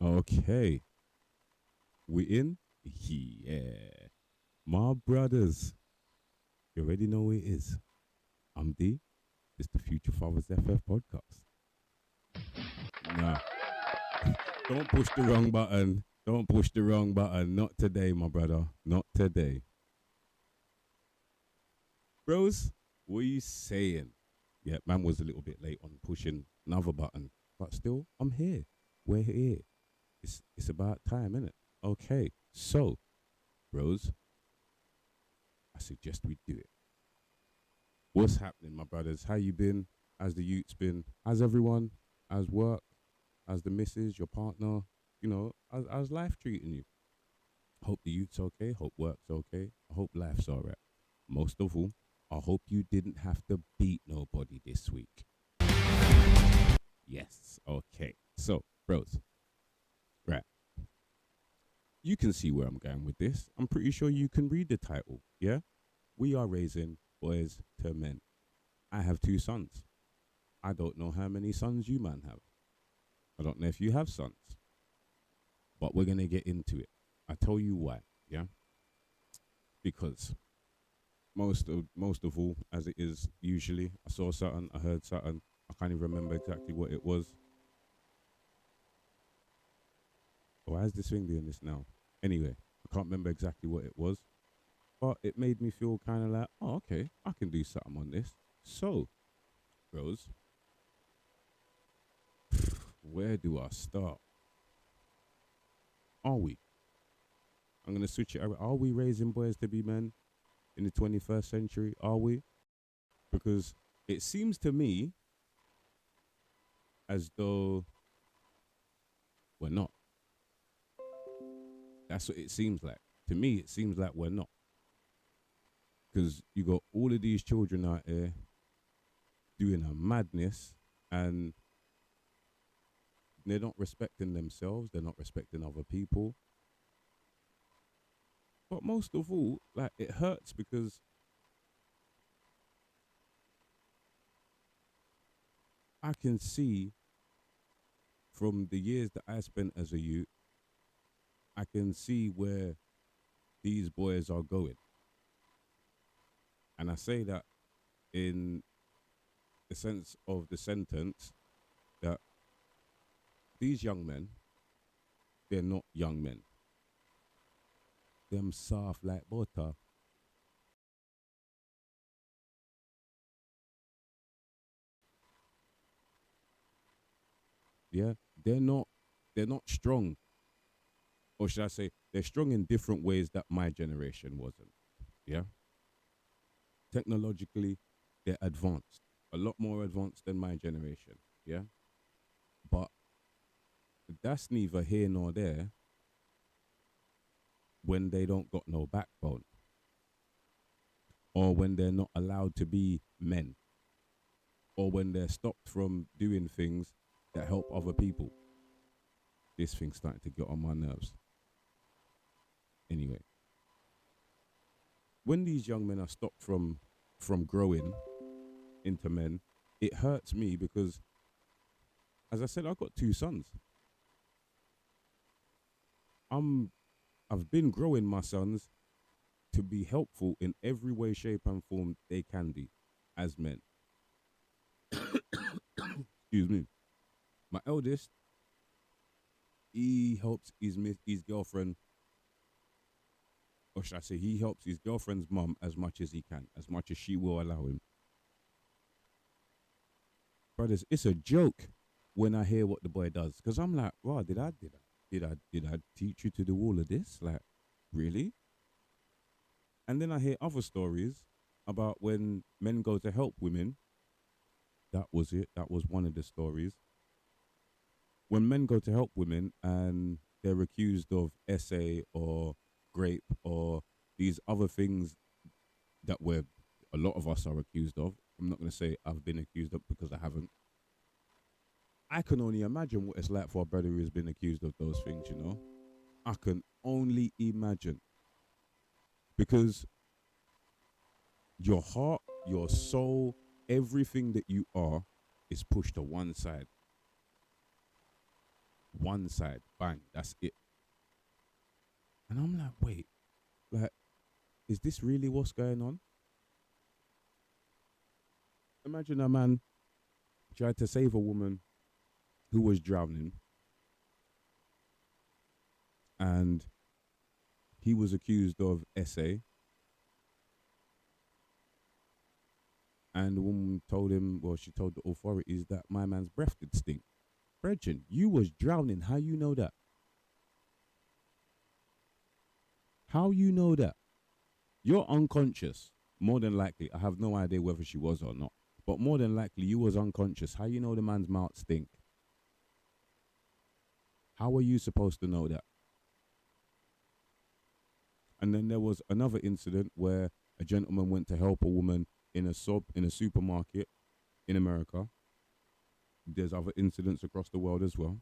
Okay, we in? Yeah. My brothers, you already know who it is. I'm D. It's the Future Fathers FF podcast. Nah, don't push the wrong button. Don't push the wrong button. Not today, my brother. Not today. Bros, what are you saying? Yeah, man was a little bit late on pushing another button, but still, I'm here. We're here. It's about time, innit? Okay, so, bros, I suggest we do it. What's happening, my brothers? How you been? How's the youths been? How's everyone? How's work? How's the missus, your partner? How's life treating you? Hope the youth's okay. Hope work's okay. I hope life's all right. Most of all, I hope you didn't have to beat nobody this week. Yes. Okay. So, bros, right. You can see where I'm going with this. I'm pretty sure you can read the title. Yeah? We are raising boys to men. I have two sons. I don't know how many sons you man have. I don't know if you have sons, but we're gonna get into it. I tell you why, yeah? Because most of all, as it is usually, I saw something, I heard something, I can't even remember exactly what it was. Why is this thing doing this now? Anyway, I can't remember exactly what it was, but it made me feel kind of like, oh, okay, I can do something on this. So, Rose, where do I start? Are we? I'm gonna switch it. Are we raising boys to be men in the 21st century? Are we? Because it seems to me as though we're not. That's what it seems like. To me, it seems like we're not. Because you got all of these children out there doing a madness and they're not respecting themselves, they're not respecting other people. But most of all, like it hurts because I can see from the years that I spent as a youth, I can see where these boys are going. And I say that in the sense of the sentence that these young men, they're not young men. Them soft like butter. Yeah, they're not they're not strong, or should I say they're strong in different ways that my generation wasn't. Yeah, technologically they're advanced, a lot more advanced than my generation. Yeah, but that's neither here nor there when they don't got no backbone or when they're not allowed to be men or when they're stopped from doing things that help other people. This thing's starting to get on my nerves. Anyway, when these young men are stopped from growing into men, it hurts me because, as I said, I've got two sons. I'm I've been growing my sons to be helpful in every way, shape, and form they can be as men. Excuse me. My eldest, he helps his girlfriend, or should I say, he helps his girlfriend's mum as much as he can, as much as she will allow him. Brothers, it's a joke when I hear what the boy does because I'm like, wow, did I teach you to do all of this? Like, really? And then I hear other stories about when men go to help women. That was it. That was one of the stories. When men go to help women and they're accused of SA or grape or these other things that we're a lot of us are accused of. I'm not going to say I've been accused of because I haven't. I can only imagine what it's like for a brother who's been accused of those things, you know? I can only imagine because your heart, your soul, everything that you are is pushed to one side. one side, bang, that's it. And I'm like, wait, like, is this really what's going on? Imagine a man tried to save a woman who was drowning, and he was accused of SA, and the woman told him, well, she told the authorities that my man's breath did stink. Brethren, you was drowning. How you know that? How you know that? You're unconscious. More than likely, I have no idea whether she was or not, but more than likely you was unconscious. How you know the man's mouth stink? How are you supposed to know that? And then there was another incident where a gentleman went to help a woman in a supermarket in America. There's other incidents across the world as well,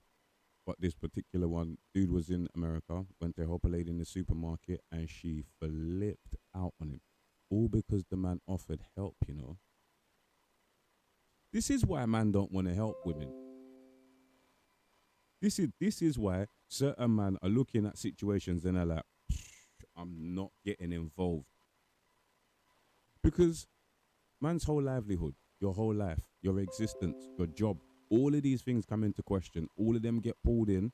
but this particular one, dude was in America, went to help a lady in the supermarket, and she flipped out on him, all because the man offered help. This is why man don't want to help women. This is why certain men are looking at situations and are like, I'm not getting involved, because man's whole livelihood, your whole life, your existence, your job, all of these things come into question. All of them get pulled in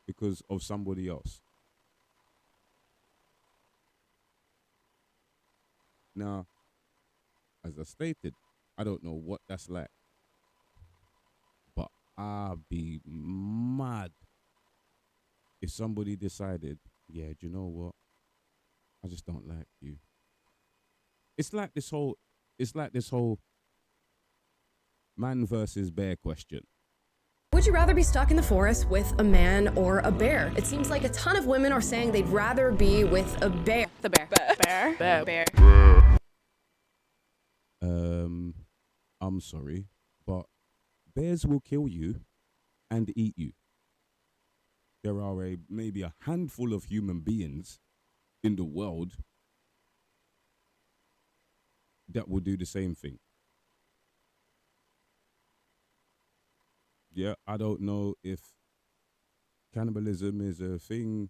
because of somebody else. Now, as I stated, I don't know what that's like, but I'd be mad if somebody decided, yeah, do you know what? I just don't like you. It's like this whole, it's like this whole man versus bear question. Would you rather be stuck in the forest with a man or a bear? It seems like a ton of women are saying they'd rather be with a bear. The bear. Bear. I'm sorry, but bears will kill you and eat you. There are maybe a handful of human beings in the world that will do the same thing. Yeah, I don't know if cannibalism is a thing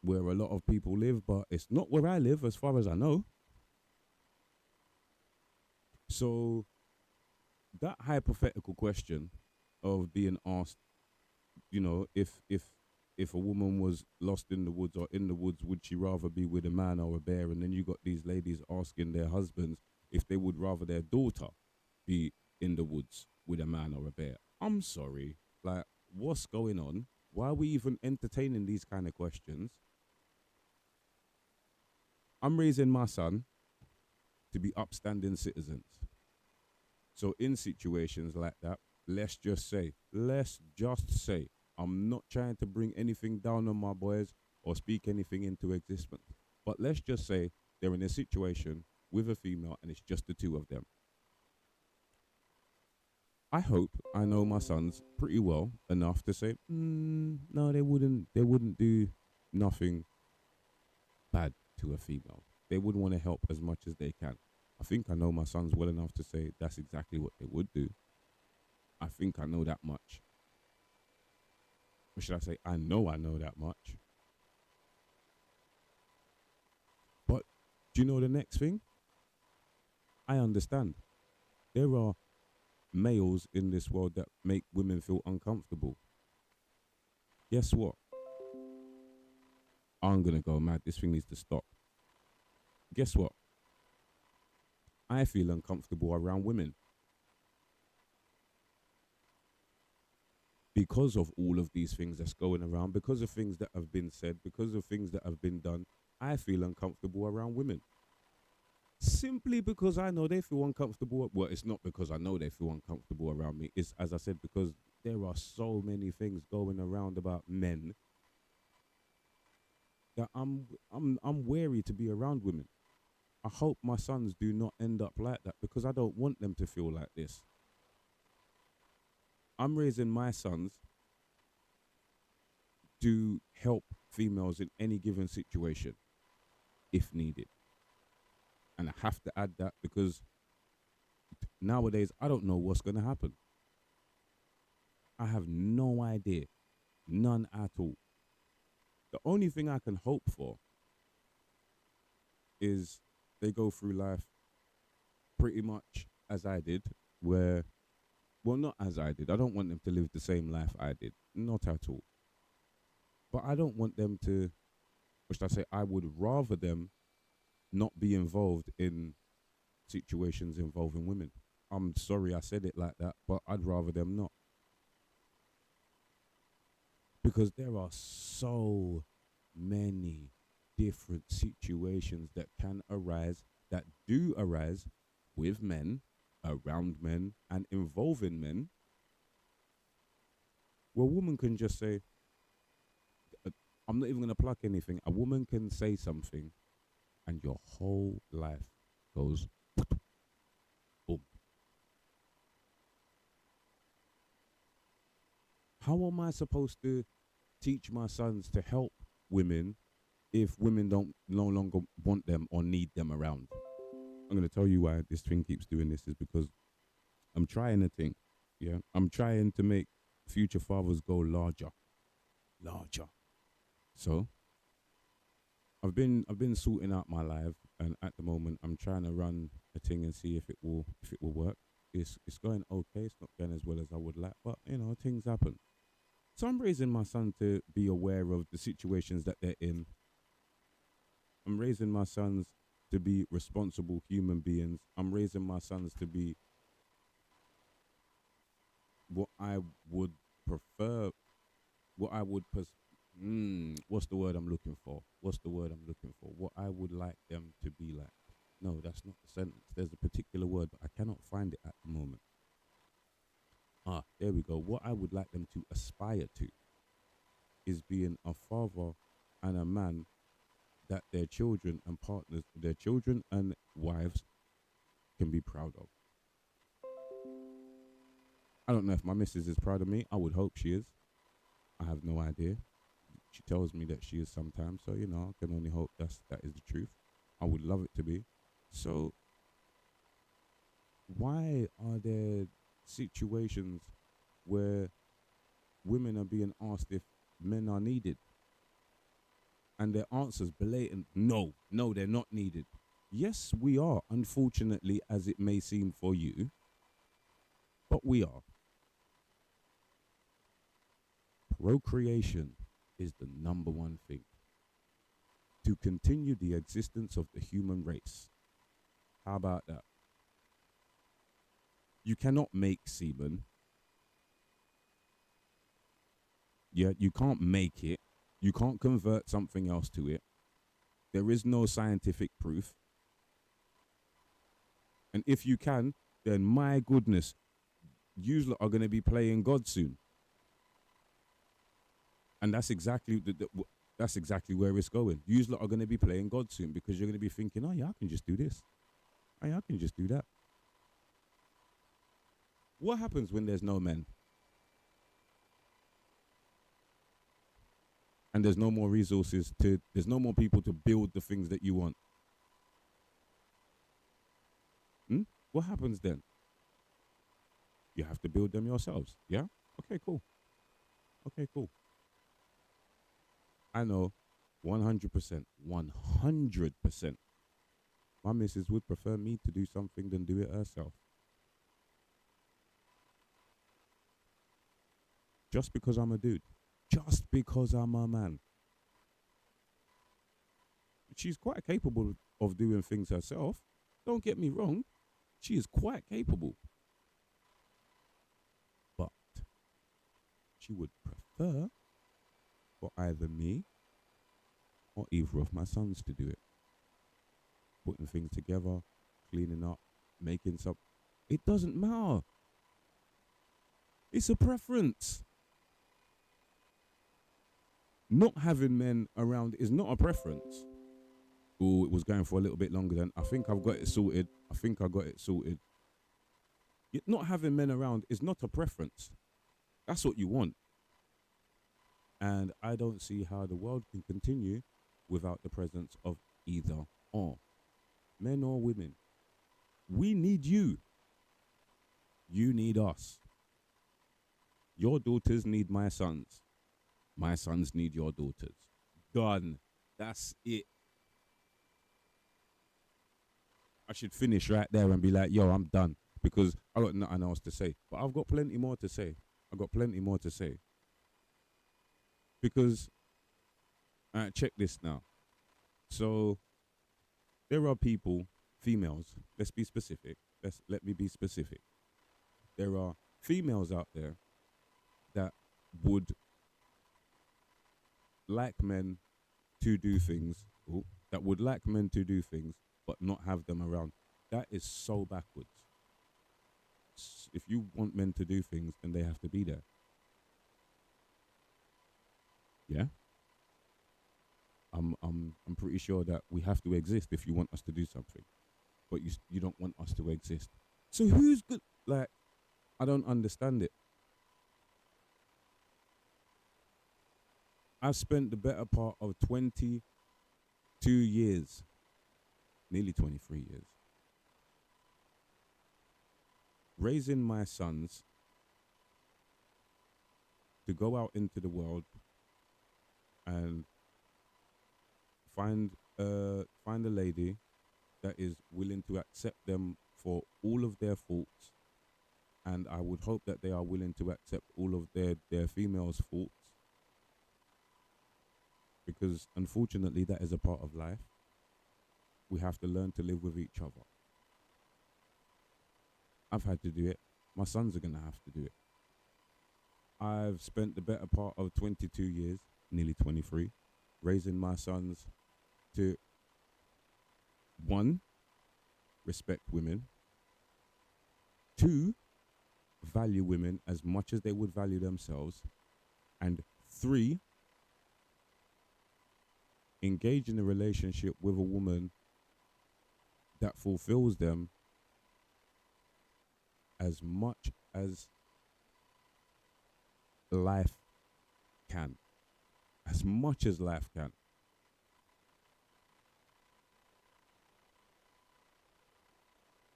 where a lot of people live, but it's not where I live as far as I know. So that hypothetical question of being asked, if a woman was lost in the woods or in the woods, would she rather be with a man or a bear? And then you got these ladies asking their husbands if they would rather their daughter be in the woods with a man or a bear. I'm sorry, like, what's going on? Why are we even entertaining these kind of questions? I'm raising my son to be upstanding citizens. So in situations like that, let's just say, I'm not trying to bring anything down on my boys or speak anything into existence, but let's just say they're in a situation with a female and it's just the two of them. I hope I know my sons pretty well enough to say, no, they wouldn't do nothing bad to a female. They would want to help as much as they can. I think I know my sons well enough to say that's exactly what they would do. I think I know that much. Or should I say, I know that much. But do you know the next thing? I understand. There are males in this world that make women feel uncomfortable. Guess what? I'm going to go mad. This thing needs to stop. Guess what? I feel uncomfortable around women because of all of these things that's going around, because of things that have been said, because of things that have been done. I feel uncomfortable around women. Simply because I know they feel uncomfortable. Well, it's not because I know they feel uncomfortable around me. It's, as I said, because there are so many things going around about men that I'm wary to be around women. I hope my sons do not end up like that, because I don't want them to feel like this. I'm raising my sons to help females in any given situation if needed. And I have to add that because nowadays I don't know what's going to happen. I have no idea. None at all. The only thing I can hope for is they go through life pretty much as I did, where, well, not as I did. I don't want them to live the same life I did. Not at all. But I don't want them to, or should I say, I would rather them not be involved in situations involving women. I'm sorry I said it like that, but I'd rather them not. Because there are so many different situations that can arise, that do arise with men, around men, and involving men, where a woman can just say, uh, I'm not even going to pluck anything. A woman can say something, and your whole life goes boom. How am I supposed to teach my sons to help women if women don't no longer want them or need them around? I'm going to tell you why this thing keeps doing this is because I'm trying a thing. Yeah. I'm trying to make future fathers go larger. Larger. So I've been sorting out my life, and at the moment I'm trying to run a thing and see if it will work. It's going okay. It's not going as well as I would like, but things happen. So I'm raising my son to be aware of the situations that they're in. I'm raising my sons to be responsible human beings. I'm raising my sons to be what I would prefer, what I would what's the word I'm looking for? What's the word I'm looking for? What I would like them to be like. No, that's not the sentence. There's a particular word, but I cannot find it at the moment. There we go. What I would like them to aspire to is being a father and a man that their children and partners, their children and wives can be proud of. I don't know if my missus is proud of me. I would hope she is. I have no idea. She tells me that she is sometimes, so I can only hope that is the truth. I would love it to be. So why are there situations where women are being asked if men are needed? And their answers blatant, no, they're not needed. Yes, we are, unfortunately, as it may seem for you, but we are. Procreation is the number one thing to continue the existence of the human race. How about that? You cannot make semen. Yeah, you can't make it. You can't convert something else to it. There is no scientific proof. And if you can, then my goodness, you are going to be playing God soon. And that's exactly that's exactly where it's going. You are going to be playing God soon because you're going to be thinking, oh yeah, I can just do this. Oh yeah, I can just do that. What happens when there's no men? And there's no more resources there's no more people to build the things that you want. What happens then? You have to build them yourselves. Yeah? Okay, cool. Okay, cool. I know 100%. 100%. My missus would prefer me to do something than do it herself. Just because I'm a dude. Just because I'm a man. She's quite capable of doing things herself. Don't get me wrong. She is quite capable. But she would prefer for either me or either of my sons to do it. Putting things together, cleaning up, making some. It doesn't matter. It's a preference. Not having men around is not a preference. Oh, it was going for a little bit longer than I think I've got it sorted. I think I got it sorted. Not having men around is not a preference. That's what you want. And I don't see how the world can continue without the presence of either or, men or women. We need you. You need us. Your daughters need my sons. My sons need your daughters. Done. That's it. I should finish right there and be like, yo, I'm done because I got nothing else to say. But I've got plenty more to say. I've got plenty more to say because check this now. So there are people, females. Let's be specific. Let me be specific. There are females out there that would like men to do things. Oh, that would like men to do things, but not have them around. That is so backwards. If you want men to do things, then they have to be there. Yeah, I'm pretty sure that we have to exist if you want us to do something, but you don't want us to exist. So who's good? Like, I don't understand it. I've spent the better part of 22 years, nearly 23 years, raising my sons to go out into the world and find a lady that is willing to accept them for all of their faults, and I would hope that they are willing to accept all of their females' faults, because unfortunately that is a part of life. We have to learn to live with each other. I've had to do it. My sons are gonna have to do it. I've spent the better part of 22 years, nearly 23, raising my sons to one, respect women, two, value women as much as they would value themselves, and three, engage in a relationship with a woman that fulfills them as much as life can. As much as life can.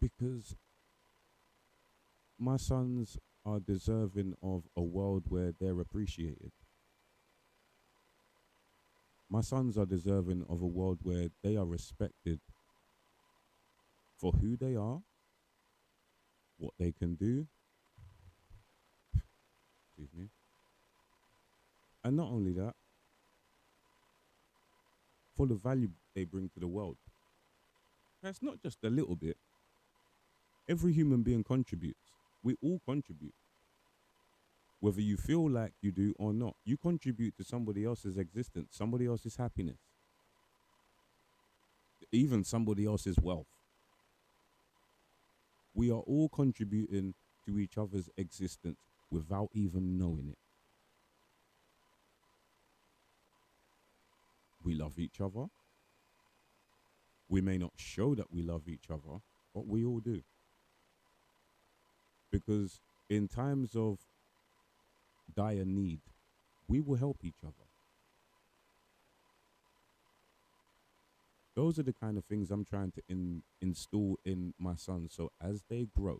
Because my sons are deserving of a world where they're appreciated. My sons are deserving of a world where they are respected for who they are, what they can do, excuse me, and not only that, for the value they bring to the world. That's not just a little bit. Every human being contributes. We all contribute. Whether you feel like you do or not, you contribute to somebody else's existence, somebody else's happiness, even somebody else's wealth. We are all contributing to each other's existence without even knowing it. We love each other. We may not show that we love each other, but we all do. Because in times of dire need, we will help each other. Those are the kind of things I'm trying to install in my sons. So as they grow,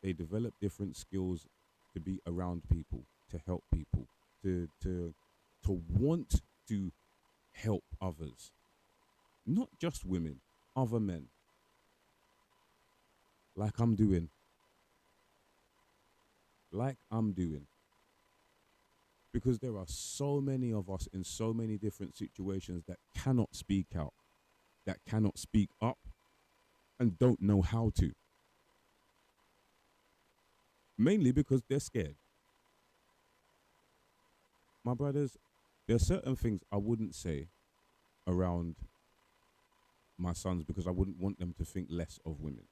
they develop different skills to be around people, to help people, to want to help others, not just women, other men, like I'm doing, like I'm doing. Because there are so many of us in so many different situations that cannot speak out, that cannot speak up, and don't know how to. Mainly because they're scared. My brothers, there are certain things I wouldn't say around my sons because I wouldn't want them to think less of women.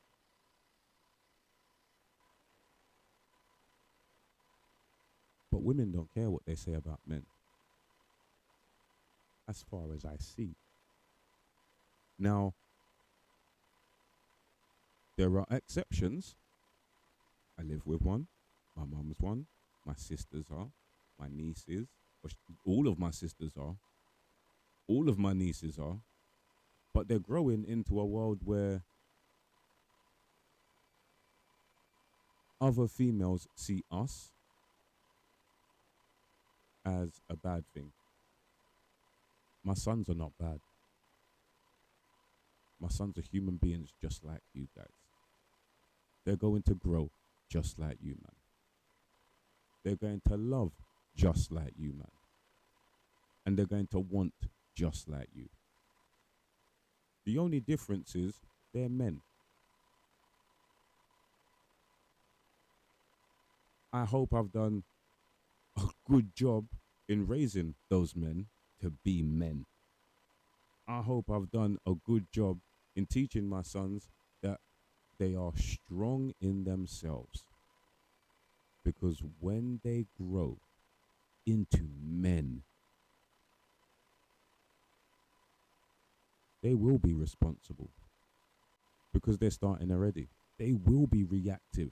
But women don't care what they say about men, as far as I see. Now, there are exceptions. I live with one. My mum's one. My sisters are. My nieces. All of my sisters are. All of my nieces are. But they're growing into a world where other females see us as a bad thing. My sons are not bad. My sons are human beings just like you guys. They're going to grow just like you, man. They're going to love just like you, man. And they're going to want just like you. The only difference is they're men. I hope I've done a good job in raising those men to be men. I hope I've done a good job in teaching my sons that they are strong in themselves. Because when they grow into men, they will be responsible because they're starting already. They will be reactive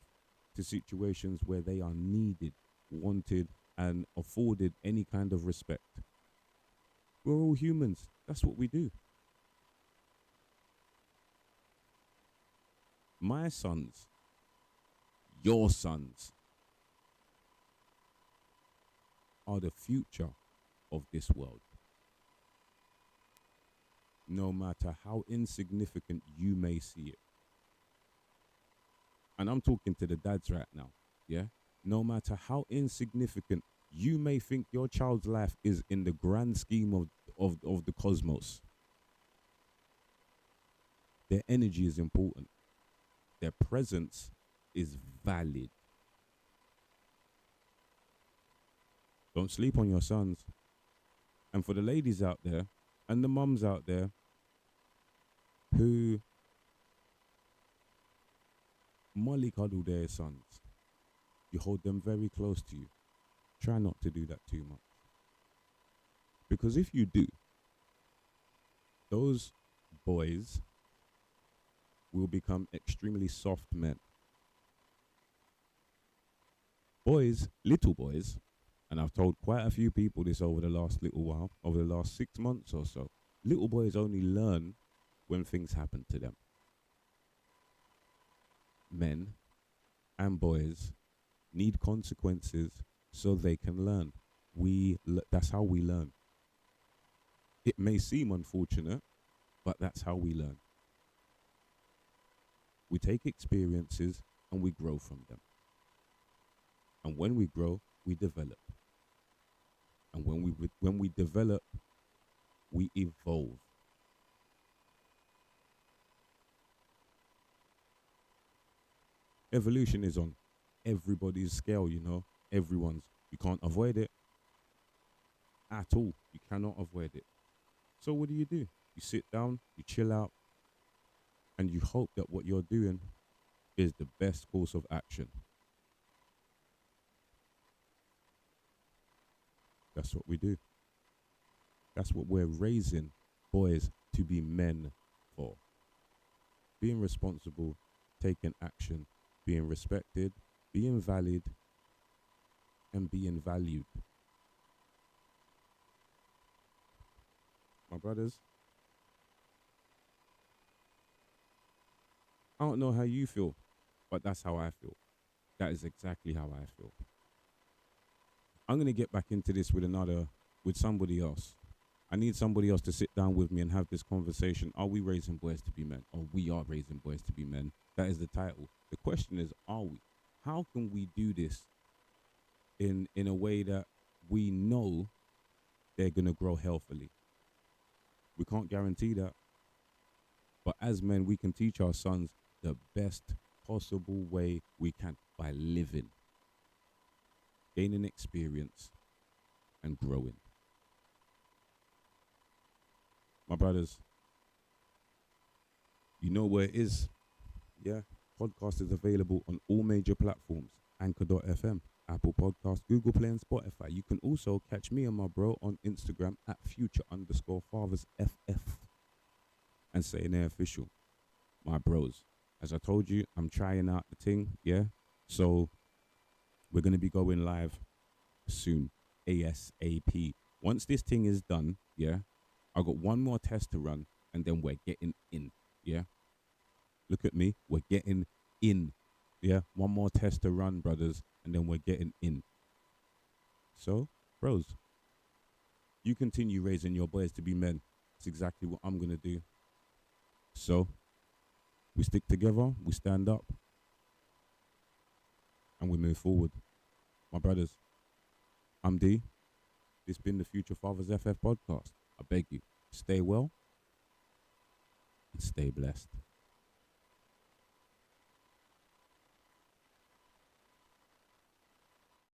to situations where they are needed, wanted, and afforded any kind of respect. We're all humans. That's what we do. My sons, your sons, are the future of this world. No matter how insignificant you may see it. And I'm talking to the dads right now, yeah? No matter how insignificant you may think your child's life is in the grand scheme of the cosmos, their energy is important. Their presence is valid. Don't sleep on your sons. And for the ladies out there and the mums out there who mollycoddle their sons, you hold them very close to you. Try not to do that too much. Because if you do, those boys will become extremely soft men. Boys, little boys, and I've told quite a few people this over the last little while, over the last 6 months or so, little boys only learn when things happen to them. Men and boys need consequences so they can learn. That's how we learn. It may seem unfortunate, but that's how we learn. We take experiences and we grow from them. And when we grow, we develop. And when we develop, we evolve. Evolution is on everybody's scale, you know. Everyone's. You can't avoid it at all. You cannot avoid it. So what do? You sit down, you chill out, and you hope that what you're doing is the best course of action. That's what we do. That's what we're raising boys to be men for. Being responsible, taking action, being respected, being valid, and being valued. My brothers, I don't know how you feel, but that's how I feel. That is exactly how I feel. I'm gonna get back into this with somebody else. I need somebody else to sit down with me and have this conversation. Are we raising boys to be men? Or we are raising boys to be men? That is the title. The question is, are we? How can we do this in a way that we know they're gonna grow healthily? We can't guarantee that. But as men, we can teach our sons the best possible way we can by living, gaining experience, and growing. My brothers, you know where it is. Yeah, podcast is available on all major platforms. Anchor.fm, Apple Podcast, Google Play, and Spotify. You can also catch me and my bro on Instagram at future_fathersFF and saying they're official. My bros, as I told you, I'm trying out the thing, yeah? So we're going to be going live soon, ASAP. Once this thing is done, yeah, I got one more test to run and then we're getting in, yeah? Look at me, we're getting in, yeah? One more test to run, brothers, and then we're getting in. So, bros, You continue raising your boys to be men. It's exactly what I'm gonna do. So we stick together, we stand up, and we move forward. My brothers, I'm D. This has been the Future Fathers FF podcast. I beg you, stay well and stay blessed.